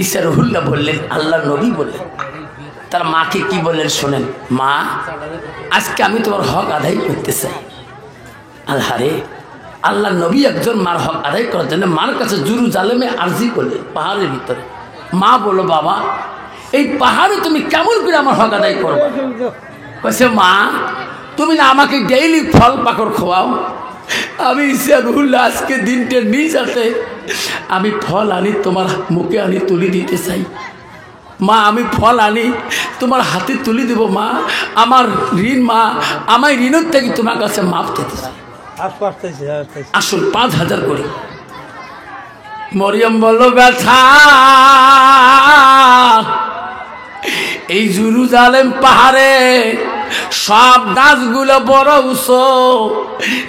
ঈসা রুহুল্লাহ বললেন, আল্লাহ নবী বললেন, তার মাকে কি বললেন শোনেন, মা আজকে আমি তোমার হক আদায় করতে চাই। আল্লাহ রে, আল্লাহ নবী একজন মার হক আদায় করার জন্য মার কাছে জেরুজালেমে আরজি করলেন, পাহাড়ের ভিতরে। মা বলল, বাবা এই পাহাড়ে তুমি কেমন করে আমার হক আদায় করবে? বলছে, মা তুমি না আমাকে ডেইলি ফল পাকড় খাওয়াও, আমি ঈসা রুহুল্লাহ আজকে দিনটা নিজ হাতে আমি ফল আনি তোমার মুখে আনি তুলে দিতে চাই। মা আমি ফল আনি তোমার হাতে তুলে দেবো। মা আমার ঋণ, মা আমার ঋণের থেকে তোমার কাছে মাপ দিতে চাই। আসুন 5,000 করে। মরিয়ম বলল, ব্যথা এই জেরুজালেম পাহাড়ে সব গাছগুলো বড় উঁচু,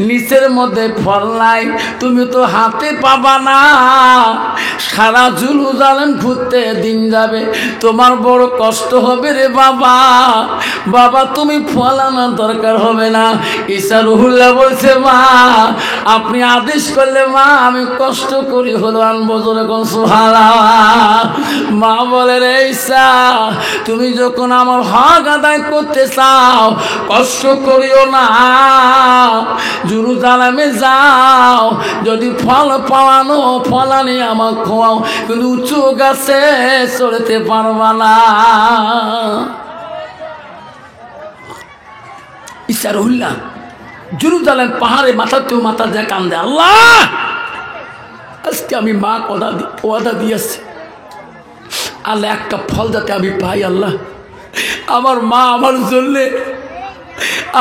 নিচের মধ্যে ফল নাই, তুমি তো হাতে পাবা না। সারা জেরুজালেম ঘুরতে দিন যাবে, তোমার বড় কষ্ট হবে রে বাবা। বাবা তুমি ফল আনার দরকার হবে না। ঈসা রুহুল্লাহ বলছে, মা আপনি আদেশ করলে মা আমি কষ্ট করি হলো আনবো। যখন সুবহানাল্লাহ। মা বলে, রে ঈসা তুমি যখন আমার হক আদায় করতে চাও কষ্ট করিও না, জেরুজালেমে যাও, যদি ফল পাওয়ানো ফল আনি আমার খাওয়াও, কিন্তু উঁচু গাছে চড়তে পারবা না। ঈসা রুহুল্লাহ জেরুজালেম পাহাড়ে মাথাতেও মাথা দিয়ে কান্দে, আল্লাহ আজকে আমি মা ওয়াদা দিয়েছি, আল্লাহ একটা ফল যাতে আমি পাই। আল্লাহ আমার মা আমার জন্যে,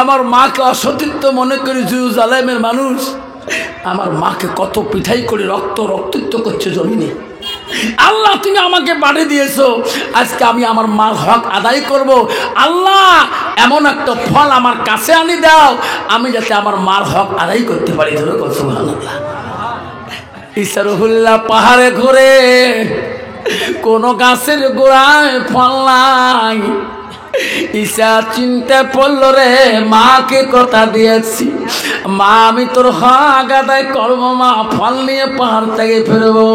আমার মাকে অসতীর্থ মনে করি জেরুজালেমের মানুষ, আমার মাকে কত পিঠাই করে রক্তাক্ত করছে জমিনে। আল্লাহ তুমি আমাকে বাড়ি দিয়েছো, আজকে আমি আমার মার হক আদায় করব। আল্লাহ এমন একটা ফল আমার কাছে আনি দাও, আমি যাতে আমার মার হক আদায় করতে পারি। ধরো সুবহানাল্লাহ। ঈসা রুহুল্লাহ পাহাড়ে ঘুরে, কোন গাছের গোড়ায় ফল নাই। ঈসা চিন্তা পড়ল, রে মাকে কথা দিয়েছি, মা আমি তোর হক আদায় করবো, মা ফল নিয়ে পাহাড় থেকে ফিরবো।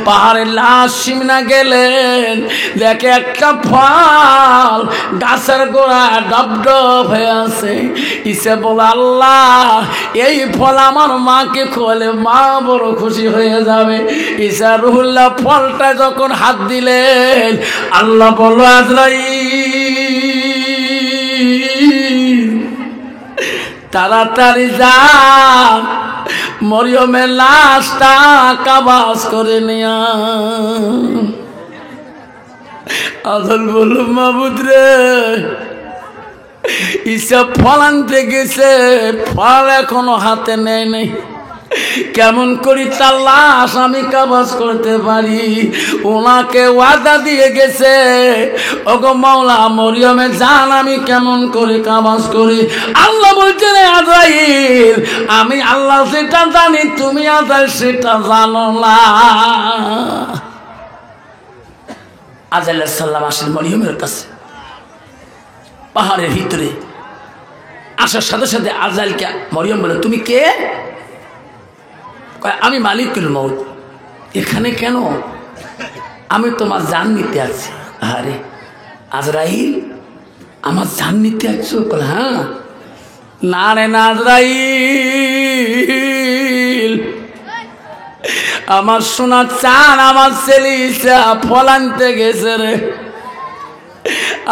পাহাড়ে লাশ সিমনা গেলেন, দেখে একটা ফল গাছের গোড়া ডব ডব হয়ে আছে। ঈসা বলে, আল্লাহ এই ফল আমার মাকে খোলে মা বড় খুশি হয়ে যাবে। ঈসা রুহুল্লাহ ফলটা যখন হাত দিলেন, আল্লাহ বলল, আজরাইল তাড়াতাড়ি যা, মরিয়মের লাশটা কাবাজ করে নিয়া। আজল বলল, মাবুদ রে ঈসা ফল আনতে গেছে, ফল এখনো হাতে নেয় নাই, কেমন করি তার লাশ আমি কাবাজ করতে পারি? ওনাকে ওয়াদা দিয়ে গেছে, ওগো মাওলা মরিয়মের জান আমি কেমন করে কাবাজ করি? আল্লাহ বলছেন, আজরাইল আমি আল্লাহ সেটা জানি, তুমি আজরাইল সেটা জানো না। আজরাইল সাল্লাম আসেন মরিয়মের কাছে পাহাড়ের ভিতরে। আসার সাথে সাথে আজরাইলকে মরিয়ম বলে, তুমি কে? আমি মালিকুল মউত। এখানে কেন? আমি তোমার জান নিতে আছি। আরে আজরাইল আমার জান নিতে আসছো? হ্যাঁ। না রে না আজরাইল, আমার সোনা চান আমার ছেলে ঈসা ফল আনতে গেছে রে।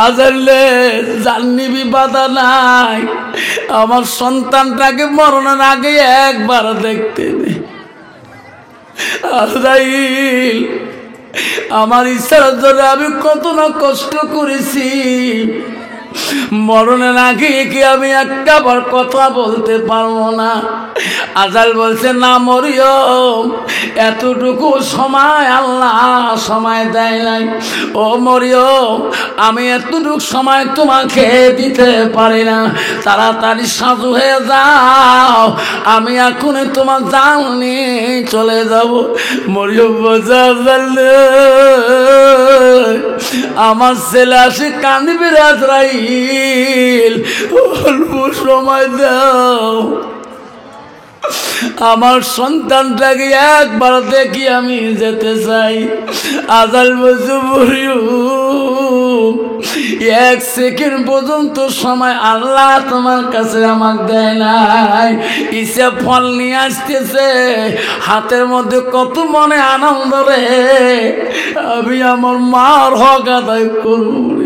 আজরাইলে জান নিবি বাধা নাই, আমার সন্তানটাকে মরণের আগে একবার দেখতে নে। আজরাইল আমার ইচ্ছার জন্য আমি কত না কষ্ট করেছি, মরণের আগে কি আমি একটা বার কথা বলতে পারবো না? আজরাইল বলছে, না মরিয়ম এতটুকু সময় আল্লাহ সময় দেয় নাই। ও মরিয়ম আমি এতটুকু সময় তোমাকে দিতে পারি না, তাড়াতাড়ি সাজু হয়ে যাও, আমি এখনই তোমার জান নিয়ে চলে যাব। মরিয়ম বলছে, আজরাইল আমার ছেলে আসে কাঁদবে রে আজরাইল, অল্প সময় দাও। আমার সন্তানটাকে একবার দেখি আমি যেতে চাই। আজাল বজু এক সেকেন্ড পর্যন্ত সময় আল্লাহ তোমার কাছে আমাকে দেয় নাই। ইসে ফল নিয়ে আসতেছে হাতের মধ্যে, কত মনে আনন্দ রে, আমি আমার মার হক আদায় করব।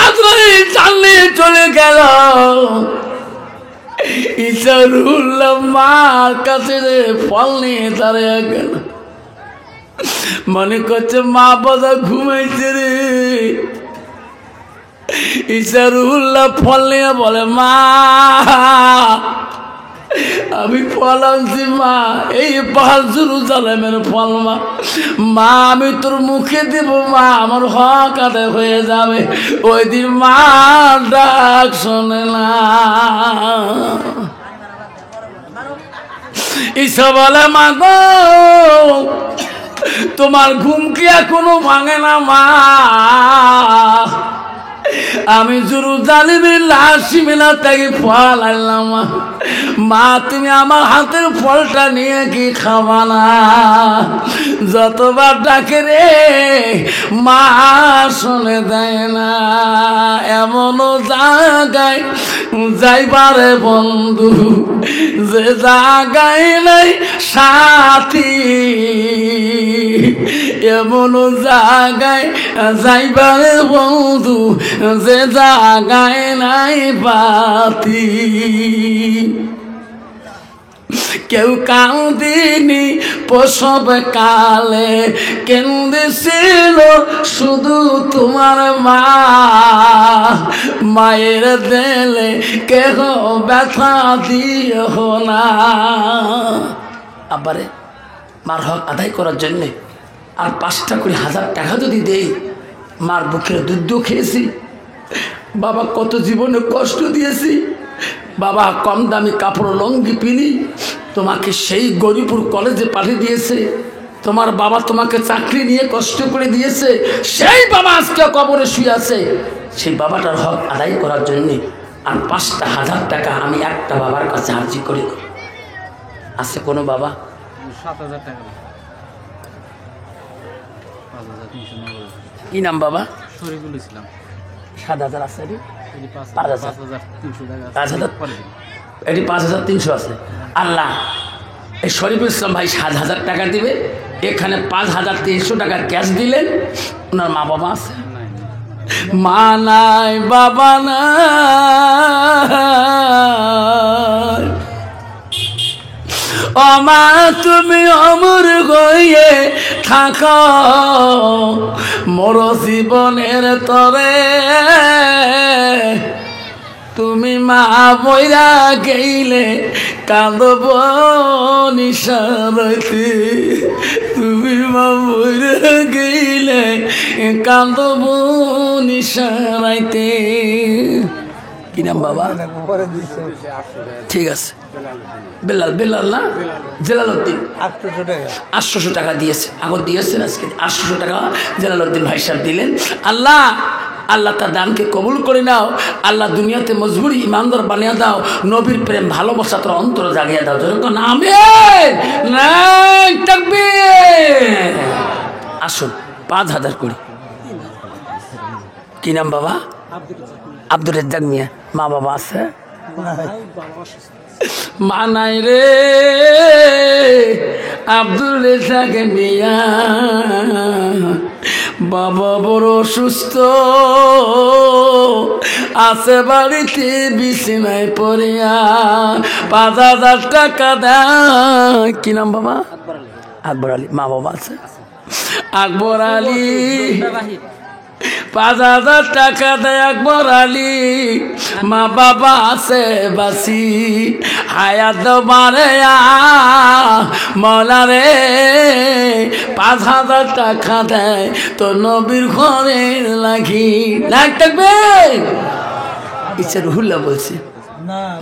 আজরাইল চালিয়ে চলে গেল। ইসারুল্লাহ মার কাছে ফল নিয়ে দাঁড়িয়ে গেল। মনে করছে মা বাবা ঘুমাইছে রে। ইসারুল্লাহ ফল নিয়ে বলে, মা আমি ফল আনছি মা, এই পাহাড় জেরুজালেমের ফল মা। মা আমি তোর মুখে দেব মা, আমার হক আদায় হয়ে যাবে। ওই দিন মা ডাক শোনে না। ঈসা বলে, মা গো তোমার ঘুম কি এখনো ভাঙে না মা? আমি জেরুজালেমের লাশ মিলা থেকে ফল আনলাম মা, তুমি আমার হাতের ফলটা নিয়ে কি খাবা না? যতবার ডাকে রে মা শুনে দেয় না। এমনও জায়গায় যাইবারে বন্ধু, যে জায়গায় নাই সাথী, এমনও জায়গায় যাইবারে বন্ধু, যে জায়গায় নাই বাতি। কেউ কাঁদিনি প্রসব কালে, কেঁদেছিল শুধু তোমার মা। মায়ের দেলে কেহ ব্যথা দিও না। আবারে মার হক আদায় করার জন্যে আর 5,000 টাকা যদি দেই, মার বুকের দুধ খেয়েছি, বাবা কত জীবনে কষ্ট দিয়েছি, বাবা কম দামি কাপড় লঙ্গি পিনি, তোমাকে সেই গরিপুর কলেজে পাঠিয়ে দিয়েছে, তোমার বাবা তোমাকে চাকরি নিয়ে কষ্ট করে দিয়েছে, সেই বাবা আজকে কবরে শুয়ে আছে। সেই বাবাটার হক আদায় করার জন্যে আর 5,000 টাকা আমি একটা বাবার কাছে আর্জি করি। আছে কোনো বাবা? 7,000 টাকা। কি নাম বাবা? শরীফুল ইসলাম। 7,000 আছে? 5,300 টাকা। 5,300 আছে। আল্লাহ এই শরীফুল ইসলাম ভাই 7,000 টাকা দিবে, এখানে 5,300 টাকা ক্যাশ দিলেন। ওনার মা বাবা আছে? মা নাই, বাবা নাই। ও মা তুমি অমর গইয়ে থাকো মোর জীবনের তরে, তুমি মা বইরা গেইলে কাঁদব নিশারাইতে, তুমি মা বইরা গেইলে কাঁদব নিশারাইতে। কি নাম বাবা? ঠিক আছে, বেলাল। বেলাল না, জেলালউদ্দিন। 800 টাকা দিয়েছে, আগর দিয়েছেন আজকে 800 টাকা জেলালউদ্দিন ভাই সাহেব দিলেন। আল্লাহ আল্লাহ তার দানকে কবুল করে নাও। আল্লাহ দুনিয়াতে মজবুরি ইমানদার বানিয়ে দাও, নবীর প্রেম ভালোবাসা তোর অন্তর জাগিয়ে দাও। যেরকম আমিন নাই তাকবীর। আসুন 5,000 করি। কি নাম বাবা? আব্দুর রাজ্জাক মিয়া। মা বাবা আছে? মা নাই রে আব্দুর রাজ্জাক মিয়া, বাবা বড় সুস্থ আছে, বাড়িতে বিছানায় পড়িয়া। 5,000 টাকা দেয়। কি নাম বাবা? আকবর আলী। মা বাবা আছে? আকবর আলী 5,000 টাকা দেয় আকবর আলী, মা বাবা আছে বাসি। হায়াত মারে মলা রে 5,000 টাকা দেয় তো নবীর ঘরে লাগি। লাগ থাকবে ইচ্ছা রুহুল্লাহ বলছে,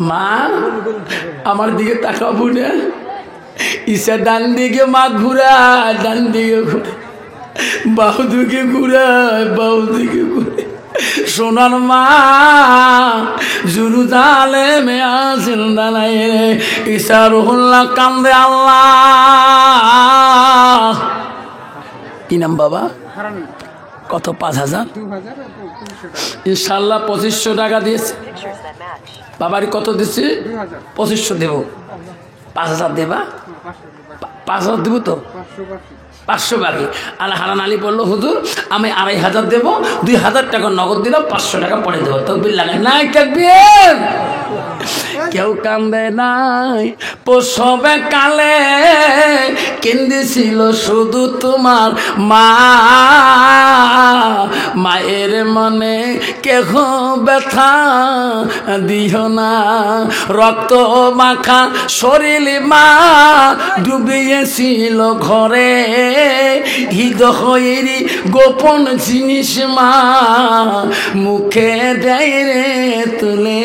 মা আমার দিকে তাকাবো না। ইচ্ছা ডান দিকে মা ঘুরায়, ডান দিকে ঘুরে, বাহু দিকে ঘুরায়, বাহু দিকে ঘুরে। সোনার মা জেরুজালেমে আসিল দালাই রে ঈসা রুহুল্লাহ কান্দে আল্লাহ। কি নাম বাবা? কত? 5,000। ইনশাল্লাহ 2500 টাকা দিয়েছে। বাবারই কত দিচ্ছি? 2500 দেব। 5,000 দেবা? 5,000 দেবো তো? 500 বাকি। আর হারান আলী বললো হুজুর আমি 2,500 দেবো, 2,000 টাকা নগদ দিলাম, 500 টাকা পরে দেবো। তকবীর লাগে নাই? তাকবীর। কেউ কান্দে নাই প্রসবে কালে, কেন্দেছিল শুধু তোমার মা। মায়ের মনে কেহ ব্যথা দিও না, রক্ত মাখা শরীর মা ডুবিয়েছিল ঘরে। হৃদয়ের গোপন জিনিস মা মুখে দেয় রে তুলে,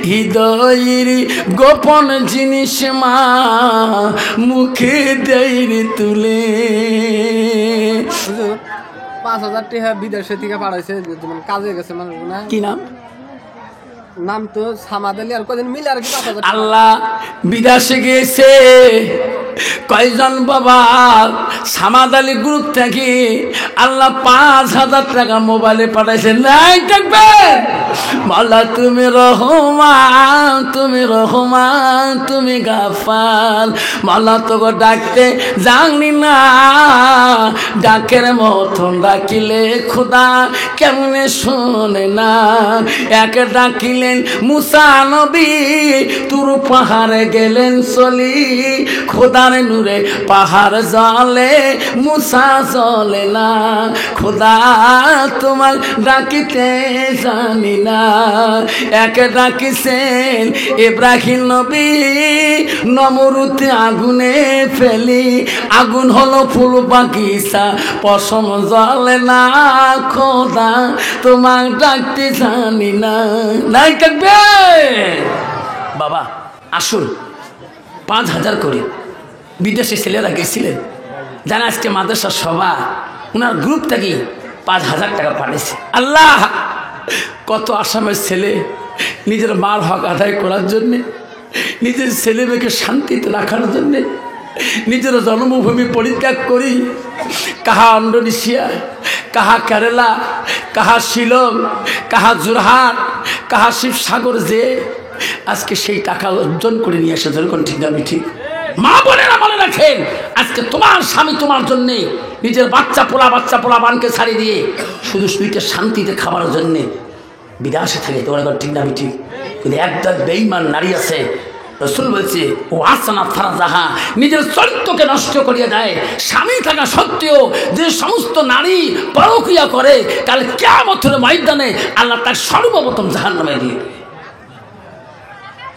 হৃদয়ের গোপন জিনিস মা মুখে দেয় রে তুলে। 5,000 টাকা বিদেশে থেকে পাঠাইছে, কাজে গেছে মানুষ না। কি নাম? নাম তো সামাদ আলী। আর কদিন মিলে আর কি 5,000 আল্লাহ বিদেশে গেছে কয়জন বাবা? সামাদ আলী গ্রুপ থেকে আল্লাহ 5,000 টাকা মোবাইলে পাঠাইছে। নাই থাকবে মাল্লা তুমি রহমান, তুমি রহমান, তুমি গাফার। মাল্লা তোকে ডাকতে জানি না, ডাকের মতন ডাকিলে খোদা কেমনে শোনে না। এক ডাকিলেন মুসা নবী, তুর পাহাড়ে গেলেন চলি। খোদার নূরে পাহাড় জলে, মুসা জলে না। খোদা তোমার ডাকিতে জানি না। এক ডাকিছেন ইব্রাহিম নবী, নমরুদে আগুনে ফেলি। আগুন হলো ফুল বাগিচা, পশম জলে না। খোদা তোমার ডাকতে জানি না। নাই থাকবে বাবা। আসুন 5,000 করে বিদেশে ছেলেরা গেছিলেন, জানা আজকে মাদ্রাসা সভা ওনার গ্রুপ থেকে 5,000 টাকা পাঠিয়েছে। আল্লাহ কত আসামের ছেলে নিজের মার হক আদায় করার জন্যে, নিজের ছেলে মেয়েকে শান্তিতে রাখার জন্যে নিজের জন্মভূমি পরিত্যাগ করি, কাহা ইন্ডোনেশিয়া, কাহা কেরালা, কাহা শিলং, কাহা যোরহাট, কাহা শিবসাগর, যে আজকে সেই টাকা অর্জন করে নিয়ে এসে যেরকম ঠিক আমি ঠিক। মা বোনেরা মনে রাখেন, আজকে তোমার স্বামী তোমার জন্যে নিজের বাচ্চা পোলা বানকে ছাড়িয়ে দিয়ে শুধু সুইটে শান্তিতে খাবার জন্যে বিদেশে থাকে। তোমার ঠিক না ঠিক? কিন্তু একদল বেঈমান নারী আছে, রসুল বলছে ও আসানা ফারাজাহা, নিজের চরিত্রকে নষ্ট করিয়ে দেয়। স্বামী থাকা সত্ত্বেও যে সমস্ত নারী পরকিয়া করে, কাল কিয়ামতের ময়দানে আল্লাহ তার সর্বপ্রথম জাহান্নামে দিয়ে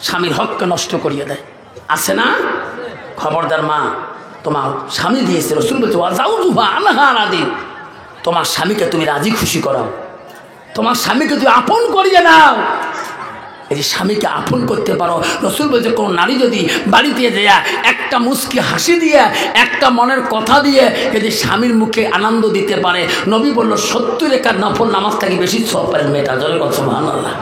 স্বামীর হককে নষ্ট করিয়ে দেয়। আছে না? খবরদার মা, তোমার স্বামী দিয়েছে, রসুল বলছে ওয়াজাউজুহা আনহা রাদিন, তোমার স্বামীকে তুমি রাজি খুশি করাও, তোমার স্বামীকে তুমি আপন করিয়ে নাও। এই যে স্বামীকে আপন করতে পারো, রসুল বলছে কোন নারী যদি বাড়িতে দেয়া একটা মুস্কি হাসি দিয়ে, একটা মনের কথা দিয়ে যদি স্বামীর মুখে আনন্দ দিতে পারে, নবী বলল 70 রেখার নফল নামাজ থেকে বেশি সওয়াব পায় মেয়েটা। জোরে বল সুবহানাল্লাহ।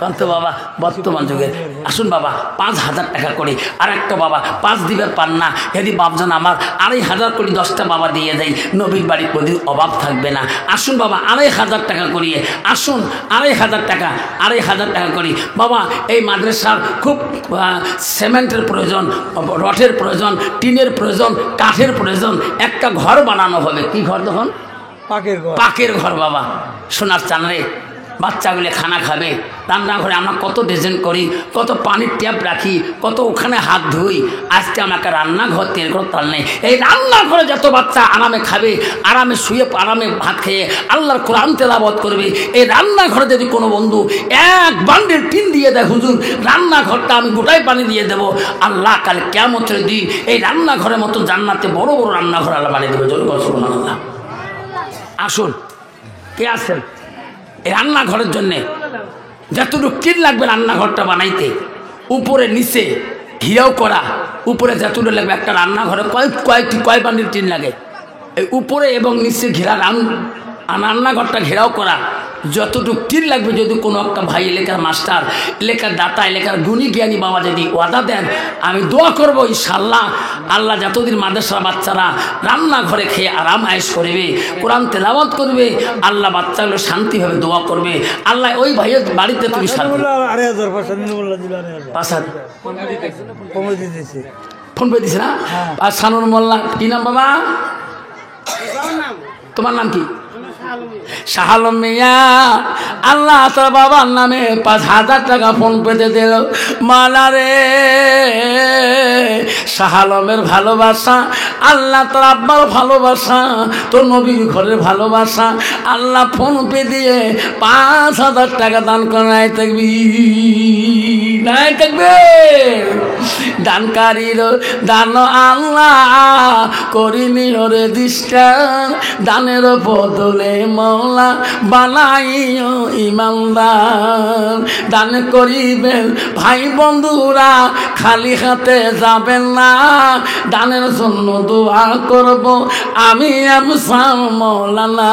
কান্ত বাবা বর্তমান যুগে আসুন বাবা 5,000 টাকা করে। আর একটা বাবা 5 দিবার পান না, যদি বাপজান আমার 2,500 করে 10টা বাবা দিয়ে দেয়, নবীর বাড়ির কোনোদিন অভাব থাকবে না। আসুন বাবা 2,500 টাকা করিয়ে আসুন, 2,500 টাকা, 2,500 টাকা করি বাবা। এই মাদ্রাসার খুব সিমেন্টের প্রয়োজন, রটের প্রয়োজন, টিনের প্রয়োজন, কাঠের প্রয়োজন, একটা ঘর বানানো হবে। কি ঘর? তখন পাকের ঘর বাবা। সোনার চানরে বাচ্চাগুলো খানা খাবে, রান্নাঘরে আমরা কত ডিজাইন করি, কত পানির ট্যাপ রাখি, কত ওখানে হাত ধুই। আজকে আমাকে রান্নাঘর তৈরি করতে তার নেই। এই রান্নাঘরে যত বাচ্চা আরামে খাবে, আরামে শুয়ে আরামে ভাত খেয়ে আল্লাহর কোরআন তেলাওয়াত করবে। এই রান্নাঘরে যদি কোনো বন্ধু 1 বান্ডিল টিন দিয়ে দেয়, হুজুর রান্নাঘরটা আমি গোটাই পানি দিয়ে দেবো, আল্লাহ কাল কিয়ামতের দিন এই রান্নাঘরের মতো জান্নাতে বড় বড় রান্নাঘর আল্লাহ বানিয়ে দেবে। জোরে বল সুবহানাল্লাহ। আসুন, কে আসেন এই রান্নাঘরের জন্যে? যতটুকু টিন লাগবে রান্নাঘরটা বানাইতে, উপরে নিচে ঘিরাও করা, উপরে যতটুকু লাগবে একটা রান্নাঘরে কয় বান্ডিল টিন লাগে, এই উপরে এবং নিচে ঘেরা আর রান্নাঘরটা ঘেরাও করা, যতটুকু তীর লাগবে যদি কোনো একটা ভাই এলাকার মাস্টার, এলাকার দাতা, এলাকার গুণী জ্ঞানী বাবা যদি ওয়াদা দেন, আমি দোয়া করবো ইনশাআল্লাহ। আল্লাহ যতদিন মাদ্রাসার বাচ্চারা রান্নাঘরে খেয়ে আরাম আয়েশ করবে, কোরআন তেলাওয়াত করবে, আল্লাহ বাচ্চাগুলো শান্তিভাবে দোয়া করবে। আল্লাহ ওই ভাইয়ের বাড়িতে তুমি শান্তি ফোন পেয়ে দিছে না? আর সানুর মোল্লা কি নাম বাবা? তোমার নাম কি? শাহ আলম মিয়া। আল্লাহ তার বাবার নামে 5,000 টাকা ফোন পেতে দিল। মালা রে, শাহ আলমের ভালোবাসা, আল্লাহ তোর আব্বার ভালোবাসা, তোর নবীর ঘরের ভালোবাসা, আল্লাহ ফোন পে দিয়ে 5,000 টাকা দান করে নাই থাকবি, নাই থাকবে। দানকারীর দান আল্লাহ করিনি ওরে দৃষ্টান, দানের বদলে মওলা বানাইও ইমানদার। দান করিবেন ভাই বন্ধুরা, খালি হাতে যাবেন না, দানের জন্য দোয়া করব আমি আফসার মওলানা।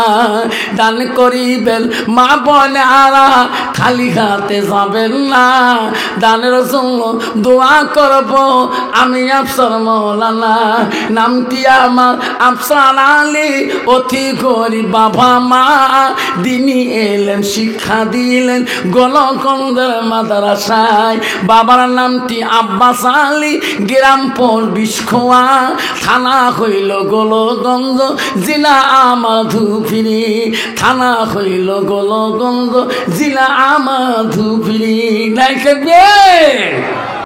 দান করিবেন মা বোনেরা, খালি হাতে যাবেন না, দানের জন্য দোয়া করব আমি আফসার মওলানা। নামটি আমার আফসার আলী, অতি গরিব বাবা মা, দিনী এলেন শিক্ষা দিলেন গোলকন্দের মাদ্রাসায়। বাবার নামটি আব্বাস আলী, গ্রাম পর বিষ্খোয়া, থানা হইল গোলগঞ্জ, জেলা আমাধুপুরি। থানা হইল গোলগঞ্জ, জেলা আমাধুপুরি। নাই থাকবে।